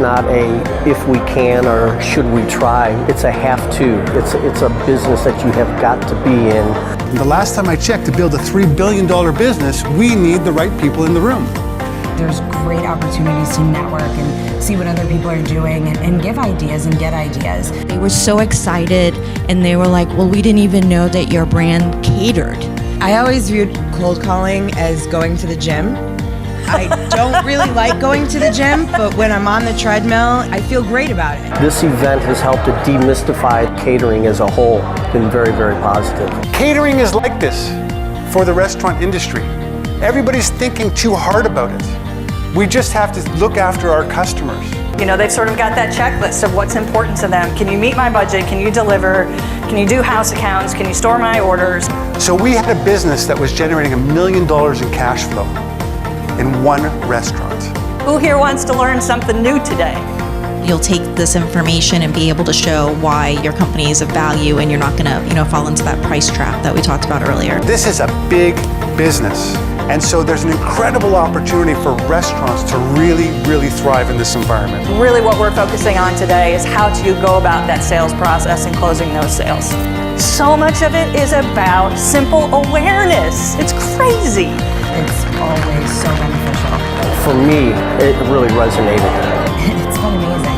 not a if we can or should we try. It's a have to. It's a business that you have got to be in. The last time I checked, to build a $3 billion business, we need the right people in the room. There's great opportunities to network and see what other people are doing and give ideas and get ideas. They were so excited and they were like, well, we didn't even know that your brand catered. I always viewed cold calling as going to the gym. I don't really like going to the gym, but when I'm on the treadmill, I feel great about it. This event has helped to demystify catering as a whole. It's been very, very positive. Catering is like this for the restaurant industry. Everybody's thinking too hard about it. We just have to look after our customers. You know, they've sort of got that checklist of what's important to them. Can you meet my budget? Can you deliver? Can you do house accounts? Can you store my orders? So we had a business that was generating $1 million in cash flow in one restaurant. Who here wants to learn something new today? You'll take this information and be able to show why your company is of value and you're not gonna, fall into that price trap that we talked about earlier. This is a big business. And so there's an incredible opportunity for restaurants to really, really thrive in this environment. Really what we're focusing on today is how to go about that sales process and closing those sales. So much of it is about simple awareness. It's crazy. It's always so beneficial. For me, it really resonated. It's been amazing.